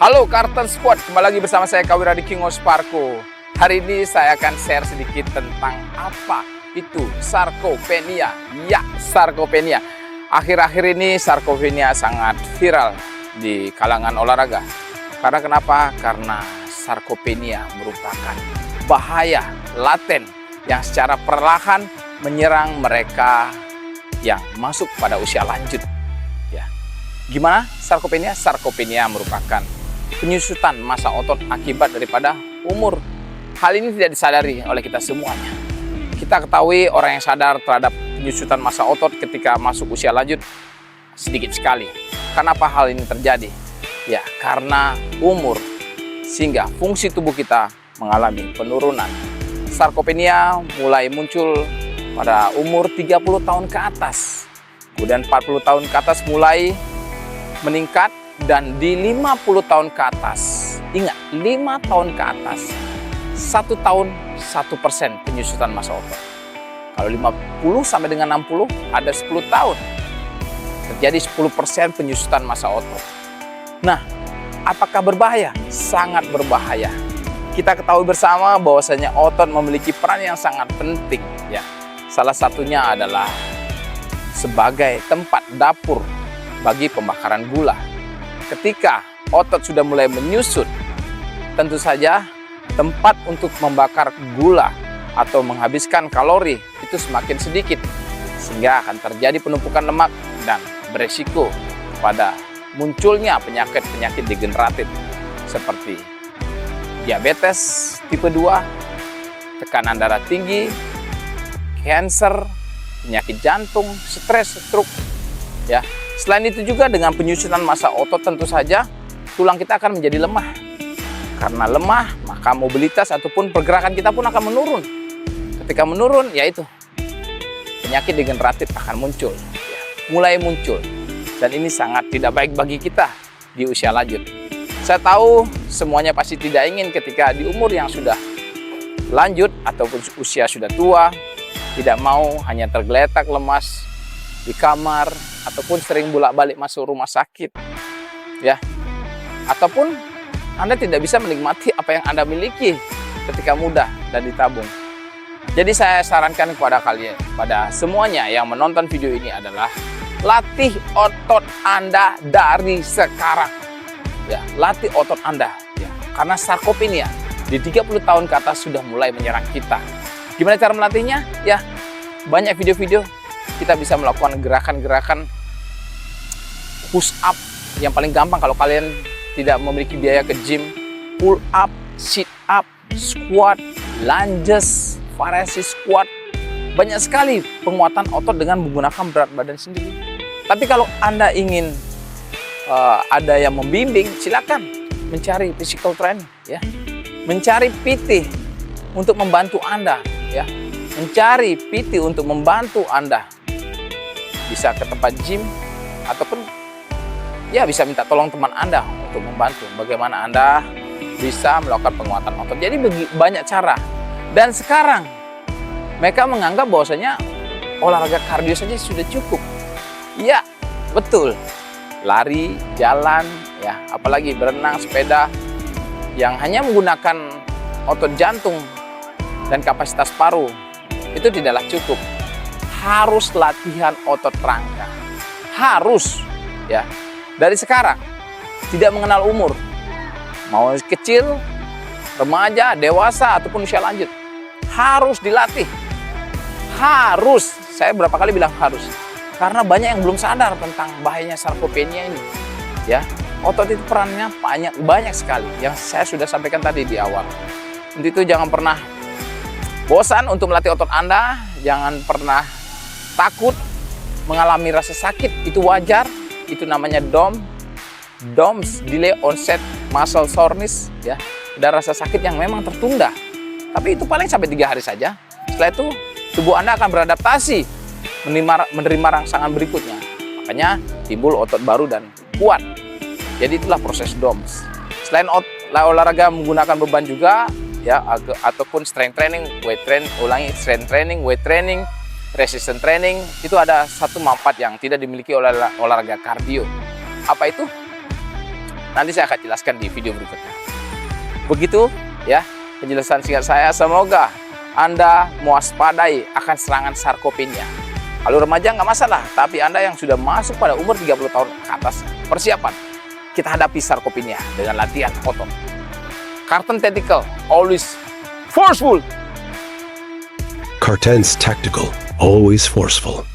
Halo Karten Squad, kembali lagi bersama saya Kawira di King of Sparko. Hari ini saya akan share sedikit tentang apa itu sarkopenia. Ya, sarkopenia. Akhir-akhir ini sarkopenia sangat viral di kalangan olahraga. Karena kenapa? Karena sarkopenia merupakan bahaya laten yang secara perlahan menyerang mereka yang masuk pada usia lanjut. Ya. Gimana sarkopenia? Sarkopenia merupakan penyusutan massa otot akibat daripada umur. Hal ini tidak disadari oleh kita semuanya. Kita ketahui orang yang sadar terhadap penyusutan massa otot ketika masuk usia lanjut sedikit sekali. Kenapa hal ini terjadi? Ya, karena umur, sehingga fungsi tubuh kita mengalami penurunan. Sarkopenia mulai muncul pada umur 30 tahun ke atas. Kemudian 40 tahun ke atas mulai meningkat. Dan di 50 tahun ke atas, ingat 5 tahun ke atas, 1 tahun 1% penyusutan massa otot. Kalau 50 sampai dengan 60 ada 10 tahun, terjadi 10% penyusutan massa otot. Nah, apakah berbahaya? Sangat berbahaya. Kita ketahui bersama bahwasanya otot memiliki peran yang sangat penting. Ya, salah satunya adalah sebagai tempat dapur bagi pembakaran gula. Ketika otot sudah mulai menyusut, tentu saja tempat untuk membakar gula atau menghabiskan kalori itu semakin sedikit, sehingga akan terjadi penumpukan lemak dan beresiko pada munculnya penyakit-penyakit degeneratif seperti diabetes tipe 2, tekanan darah tinggi, kanker, penyakit jantung, stres, stroke, ya. Selain itu juga dengan penyusutan massa otot tentu saja tulang kita akan menjadi lemah. Karena lemah, maka mobilitas ataupun pergerakan kita pun akan menurun. Ketika menurun, yaitu penyakit degeneratif akan muncul, ya, mulai muncul. Dan ini sangat tidak baik bagi kita di usia lanjut. Saya tahu semuanya pasti tidak ingin ketika di umur yang sudah lanjut ataupun usia sudah tua, tidak mau hanya tergeletak lemas di kamar ataupun sering bolak-balik masuk rumah sakit, ya, ataupun Anda tidak bisa menikmati apa yang Anda miliki ketika muda dan ditabung. Jadi saya sarankan kepada kalian, pada semuanya yang menonton video ini adalah latih otot Anda dari sekarang, ya, latih otot Anda, ya, karena sarkopenia di 30 tahun ke atas sudah mulai menyerang kita. Gimana cara melatihnya? Ya, banyak video-video. Kita bisa melakukan gerakan-gerakan push up yang paling gampang kalau kalian tidak memiliki biaya ke gym. Pull up, sit up, squat, lunges, variasi squat. Banyak sekali penguatan otot dengan menggunakan berat badan sendiri. Tapi kalau Anda ingin ada yang membimbing, silakan mencari physical training, ya. Mencari PT untuk membantu Anda, ya. Mencari PT untuk membantu Anda. Bisa ke tempat gym ataupun ya bisa minta tolong teman Anda untuk membantu bagaimana Anda bisa melakukan penguatan otot. Jadi banyak cara. Dan sekarang mereka menganggap bahwasanya olahraga kardio saja sudah cukup. Ya, betul. Lari, jalan, ya, apalagi berenang, sepeda yang hanya menggunakan otot jantung dan kapasitas paru itu tidaklah cukup. Harus latihan otot rangka, harus, ya, dari sekarang, tidak mengenal umur, mau kecil, remaja, dewasa ataupun usia lanjut, harus dilatih, harus. Saya berapa kali bilang harus, karena banyak yang belum sadar tentang bahayanya sarkopenia ini, ya. Otot itu perannya banyak sekali, yang saya sudah sampaikan tadi di awal. Untuk itu jangan pernah bosan untuk melatih otot Anda, jangan pernah takut mengalami rasa sakit, itu wajar. Itu namanya DOMS, delay onset muscle soreness, ya. Ada rasa sakit yang memang tertunda, tapi itu paling sampai 3 hari saja. Setelah itu tubuh Anda akan beradaptasi menerima rangsangan berikutnya, makanya timbul otot baru dan kuat. Jadi itulah proses DOMS. Selain olahraga menggunakan beban juga, ya, ataupun strength training, weight training, strength training, weight training, resistance training, itu ada satu manfaat yang tidak dimiliki oleh olahraga kardio. Apa itu? Nanti saya akan jelaskan di video berikutnya. Begitu ya penjelasan singkat saya. Semoga Anda mewaspadai akan serangan sarkopenia. Kalau remaja nggak masalah, tapi Anda yang sudah masuk pada umur 30 tahun ke atas, persiapan. Kita hadapi sarkopenia dengan latihan otot. Carten Tactical, always forceful. Carten's Tactical, always forceful.